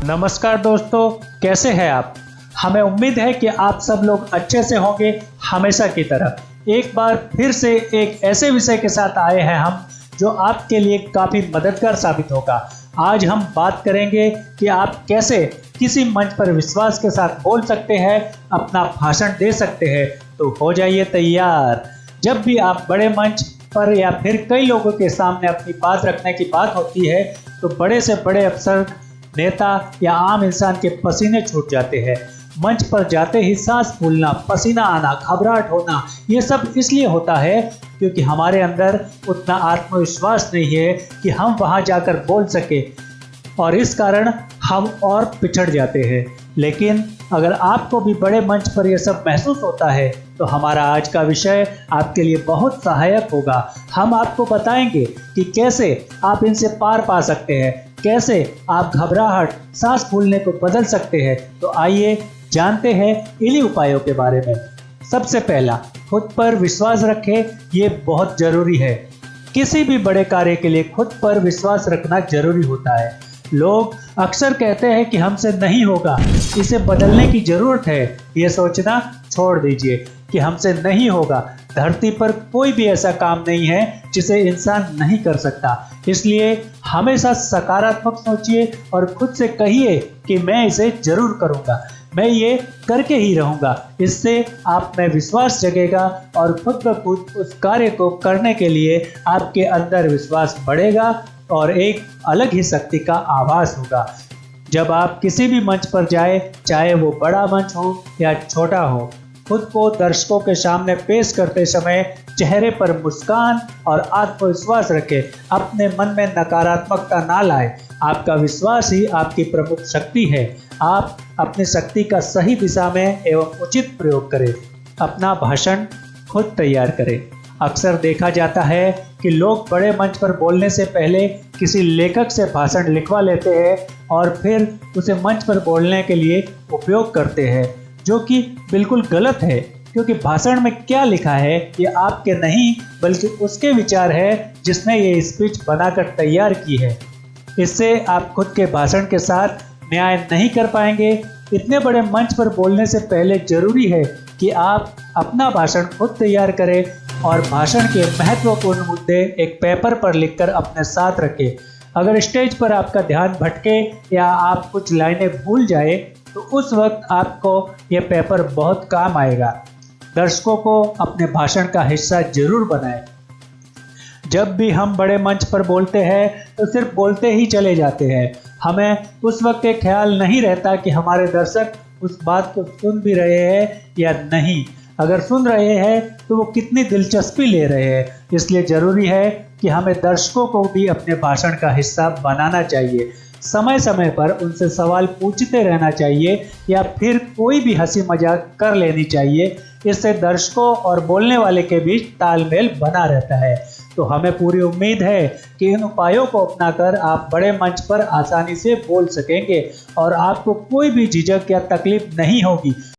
नमस्कार दोस्तों, कैसे हैं आप। हमें उम्मीद है कि आप सब लोग अच्छे से होंगे। हमेशा की तरह एक बार फिर से एक ऐसे विषय के साथ आए हैं हम, जो आपके लिए काफ़ी मददगार साबित होगा। आज हम बात करेंगे कि आप कैसे किसी मंच पर विश्वास के साथ बोल सकते हैं, अपना भाषण दे सकते हैं। तो हो जाइए तैयार। जब भी आप बड़े मंच पर या फिर कई लोगों के सामने अपनी बात रखने की बात होती है, तो बड़े से बड़े अफसर, नेता या आम इंसान के पसीने छूट जाते हैं। मंच पर जाते ही सांस फूलना, पसीना आना, घबराहट होना, ये सब इसलिए होता है क्योंकि हमारे अंदर उतना आत्मविश्वास नहीं है कि हम वहां जाकर बोल सके, और इस कारण हम और पिछड़ जाते हैं। लेकिन अगर आपको भी बड़े मंच पर यह सब महसूस होता है, तो हमारा आज का विषय आपके लिए बहुत सहायक होगा। हम आपको बताएंगे कि कैसे आप इनसे पार पा सकते हैं, कैसे आप घबराहट, सांस फूलने को बदल सकते हैं। तो आइए जानते हैं इन्हीं उपायों के बारे में। सबसे पहला, खुद पर विश्वास रखें। ये बहुत जरूरी है। किसी भी बड़े कार्य के लिए खुद पर विश्वास रखना जरूरी होता है। लोग अक्सर कहते हैं कि हमसे नहीं होगा, इसे बदलने की जरूरत है। ये सोचना छोड़ दीजिए कि हमसे नहीं होगा। धरती पर कोई भी ऐसा काम नहीं है जिसे इंसान नहीं कर सकता। इसलिए हमेशा सकारात्मक सोचिए और खुद से कहिए कि मैं इसे जरूर करूंगा, मैं ये करके ही रहूंगा। इससे आप में विश्वास जगेगा और खुद ब खुद उस कार्य को करने के लिए आपके अंदर विश्वास बढ़ेगा और एक अलग ही शक्ति का आभास होगा। जब आप किसी भी मंच पर जाए, चाहे वो बड़ा मंच हो या छोटा हो, खुद को दर्शकों के सामने पेश करते समय चेहरे पर मुस्कान और आत्मविश्वास रखें। अपने मन में नकारात्मकता ना लाएं। आपका विश्वास ही आपकी प्रमुख शक्ति है। आप अपनी शक्ति का सही दिशा में एवं उचित प्रयोग करें। अपना भाषण खुद तैयार करें। अक्सर देखा जाता है कि लोग बड़े मंच पर बोलने से पहले किसी लेखक से भाषण लिखवा लेते हैं और फिर उसे मंच पर बोलने के लिए उपयोग करते हैं, जो कि बिल्कुल गलत है। क्योंकि भाषण में क्या लिखा है ये आपके नहीं बल्कि उसके विचार है जिसने ये स्पीच बनाकर तैयार की है। इससे आप खुद के भाषण के साथ न्याय नहीं कर पाएंगे। इतने बड़े मंच पर बोलने से पहले जरूरी है कि आप अपना भाषण खुद तैयार करें और भाषण के महत्वपूर्ण मुद्दे एक पेपर पर लिखकर अपने साथ रखें। अगर स्टेज पर आपका ध्यान भटके या आप कुछ लाइनें भूल जाए, तो उस वक्त आपको यह पेपर बहुत काम आएगा। दर्शकों को अपने भाषण का हिस्सा जरूर बनाएं। जब भी हम बड़े मंच पर बोलते हैं तो सिर्फ बोलते ही चले जाते हैं। हमें उस वक्त एक ख्याल नहीं रहता कि हमारे दर्शक उस बात को सुन भी रहे हैं या नहीं। अगर सुन रहे हैं तो वो कितनी दिलचस्पी ले रहे हैं। इसलिए ज़रूरी है कि हमें दर्शकों को भी अपने भाषण का हिस्सा बनाना चाहिए। समय समय पर उनसे सवाल पूछते रहना चाहिए या फिर कोई भी हंसी मजाक कर लेनी चाहिए। इससे दर्शकों और बोलने वाले के बीच तालमेल बना रहता है। तो हमें पूरी उम्मीद है कि इन उपायों को अपनाकर आप बड़े मंच पर आसानी से बोल सकेंगे और आपको कोई भी झिझक या तकलीफ नहीं होगी।